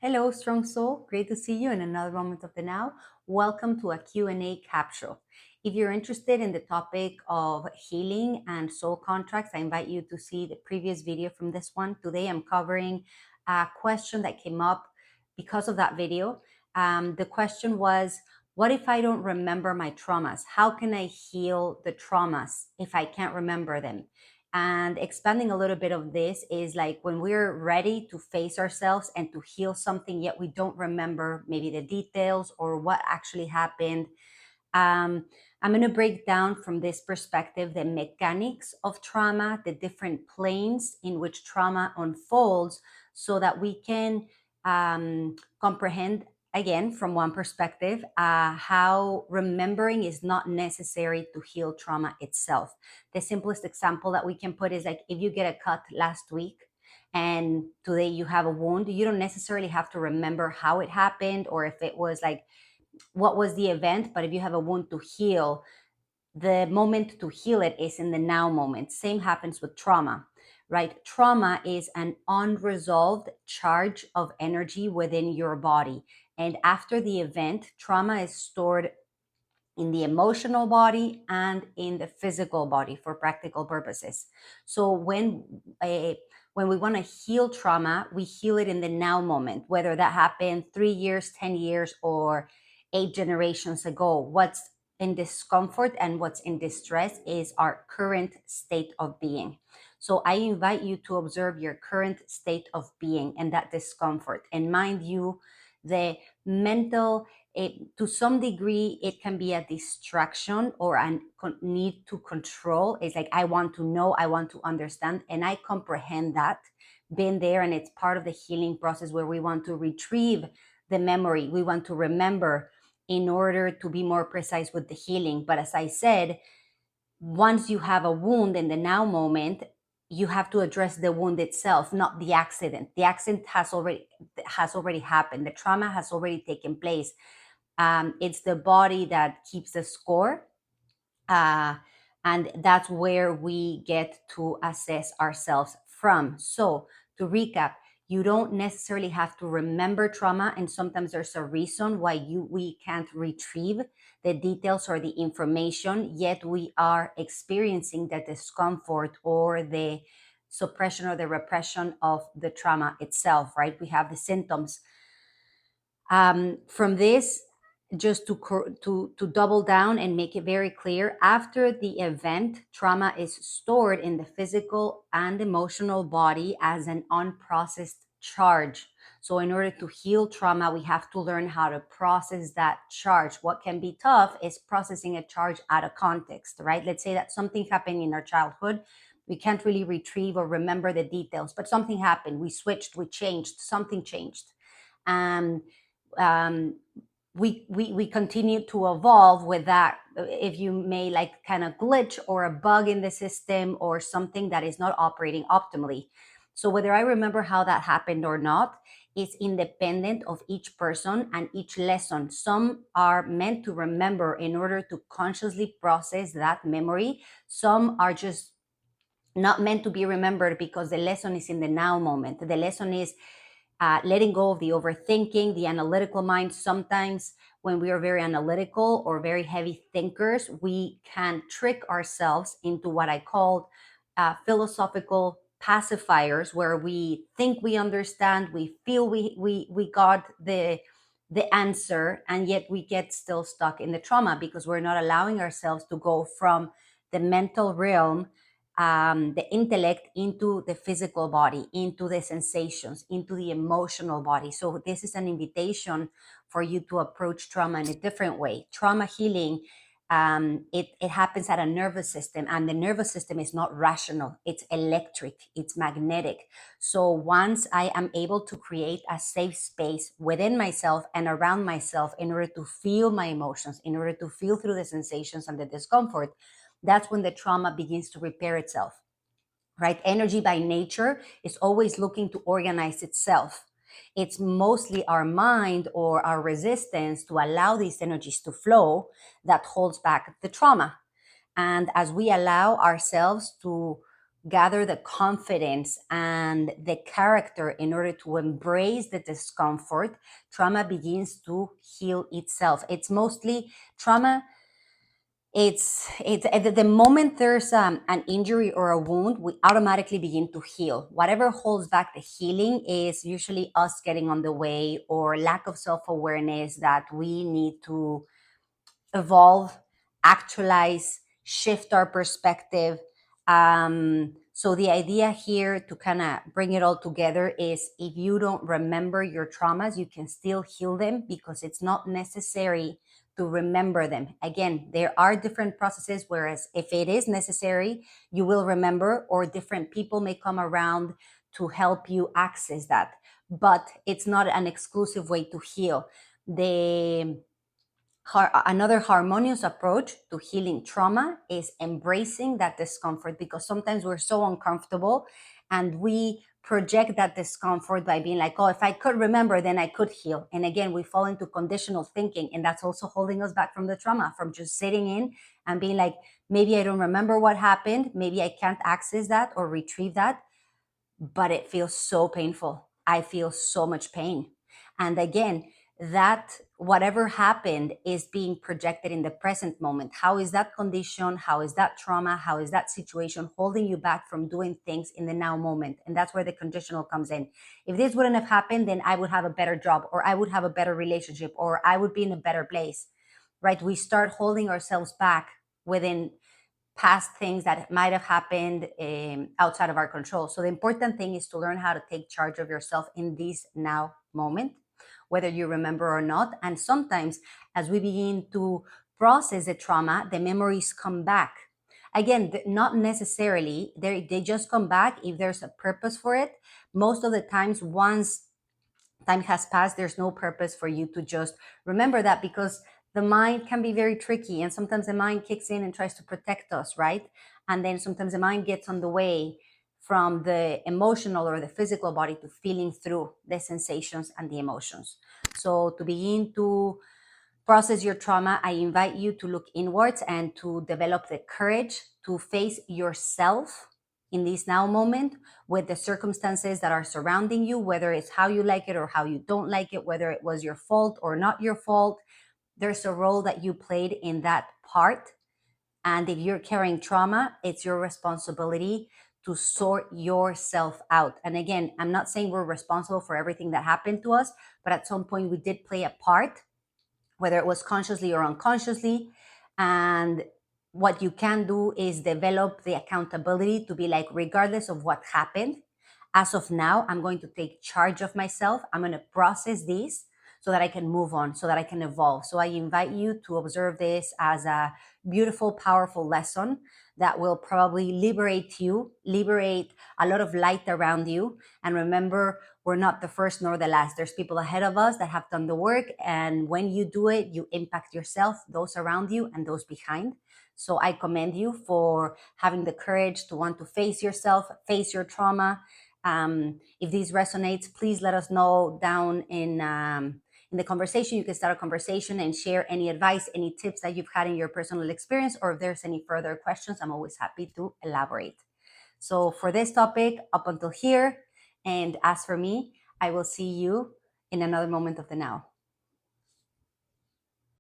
Hello, strong soul. Great to see you in another moment of the now. Welcome to a Q&A capsule. If you're interested in the topic of healing and soul contracts, I invite you to see the previous video from this one. Today, I'm covering a question that came up because of that video. The question was, what if I don't remember my traumas? How can I heal the traumas if I can't remember them? And expanding a little bit of this is like when we're ready to face ourselves and to heal something, yet we don't remember maybe the details or what actually happened. I'm going to break down from this perspective the mechanics of trauma, the different planes in which trauma unfolds, so that we can comprehend again from one perspective how remembering is not necessary to heal trauma itself. The simplest example that we can put is like if you get a cut last week and today you have a wound, you don't necessarily have to remember how it happened or if it was like what was the event. But if you have a wound to heal, the moment to heal it is in the now moment. Same happens with trauma, right? Trauma is an unresolved charge of energy within your body. And after the event, trauma is stored in the emotional body and in the physical body for practical purposes. So when we want to heal trauma, we heal it in the now moment, whether that happened 3 years, 10 years, or 8 generations ago. What's in discomfort and what's in distress is our current state of being. So I invite you to observe your current state of being and that discomfort. And mind you, the mental, to some degree, it can be a distraction or a need to control. It's like, I want to know, I want to understand, and I comprehend that. Been there, and it's part of the healing process where we want to retrieve the memory. We want to remember in order to be more precise with the healing. But as I said, once you have a wound in the now moment, you have to address the wound itself, not the accident. The accident has already happened. The trauma has already taken place. It's the body that keeps the score. And that's where we get to assess ourselves from. So to recap, you don't necessarily have to remember trauma, and sometimes there's a reason why we can't retrieve the details or the information, yet we are experiencing the discomfort or the suppression or the repression of the trauma itself, right? We have the symptoms. From this, just to double down and make it very clear, after the event, trauma is stored in the physical and emotional body as an unprocessed charge. So in order to heal trauma, we have to learn how to process that charge. What can be tough is processing a charge out of context, right? Let's say that something happened in our childhood. We can't really retrieve or remember the details, but something happened. We switched, we changed, something changed. Um, um, we continue to evolve with that, if you may, like kind of glitch or a bug in the system or something that is not operating optimally. So whether I remember how that happened or not is independent of each person and each lesson. Some are meant to remember in order to consciously process that memory. Some are just not meant to be remembered because the lesson is in the now moment. The lesson is letting go of the overthinking, the analytical mind. Sometimes when we are very analytical or very heavy thinkers, we can trick ourselves into what I call philosophical pacifiers, where we think we understand, we feel we got the answer, and yet we get still stuck in the trauma because we're not allowing ourselves to go from the mental realm, the intellect, into the physical body, into the sensations, into the emotional body. So this is an invitation for you to approach trauma in a different way. Trauma healing, it happens at a nervous system, and the nervous system is not rational. It's electric, it's magnetic. So once I am able to create a safe space within myself and around myself in order to feel my emotions, in order to feel through the sensations and the discomfort, that's when the trauma begins to repair itself, right? Energy by nature is always looking to organize itself. It's mostly our mind or our resistance to allow these energies to flow that holds back the trauma. And as we allow ourselves to gather the confidence and the character in order to embrace the discomfort, trauma begins to heal itself. It's mostly trauma. It's at the moment there's an injury or a wound, we automatically begin to heal. Whatever holds back the healing is usually us getting on the way or lack of self-awareness that we need to evolve, actualize, shift our perspective. So the idea here to kind of bring it all together is if you don't remember your traumas, you can still heal them because it's not necessary to remember them. Again, there are different processes, whereas if it is necessary, you will remember, or different people may come around to help you access that. But it's not an exclusive way to heal. The Another harmonious approach to healing trauma is embracing that discomfort, because sometimes we're so uncomfortable and we project that discomfort by being like, oh, if I could remember, then I could heal. And again, we fall into conditional thinking, and that's also holding us back from the trauma, from just sitting in and being like, maybe I don't remember what happened, maybe I can't access that or retrieve that, but it feels so painful. I feel so much pain. And again, that whatever happened is being projected in the present moment. How is that condition? How is that trauma? How is that situation holding you back from doing things in the now moment? And that's where the conditional comes in. If this wouldn't have happened, then I would have a better job, or I would have a better relationship, or I would be in a better place, right? We start holding ourselves back within past things that might have happened outside of our control. So the important thing is to learn how to take charge of yourself in this now moment, whether you remember or not. And sometimes as we begin to process the trauma, the memories come back. Again, not necessarily, they just come back if there's a purpose for it. Most of the times, once time has passed, there's no purpose for you to just remember that, because the mind can be very tricky, and sometimes the mind kicks in and tries to protect us, right? And then sometimes the mind gets on the way from the emotional or the physical body to feeling through the sensations and the emotions. So to begin to process your trauma, I invite you to look inwards and to develop the courage to face yourself in this now moment with the circumstances that are surrounding you, whether it's how you like it or how you don't like it, whether it was your fault or not your fault. There's a role that you played in that part. And if you're carrying trauma, it's your responsibility to sort yourself out. And again, I'm not saying we're responsible for everything that happened to us, but at some point we did play a part, whether it was consciously or unconsciously. And what you can do is develop the accountability to be like, regardless of what happened, as of now, I'm going to take charge of myself. I'm going to process this so that I can move on, so that I can evolve. So I invite you to observe this as a beautiful, powerful lesson that will probably liberate you, liberate a lot of light around you. And remember, we're not the first nor the last. There's people ahead of us that have done the work. And when you do it, you impact yourself, those around you, and those behind. So I commend you for having the courage to want to face yourself, face your trauma. If this resonates, please let us know down in the conversation. You can start a conversation and share any advice, any tips that you've had in your personal experience, or if there's any further questions, I'm always happy to elaborate. So for this topic, up until here, and as for me, I will see you in another moment of the now.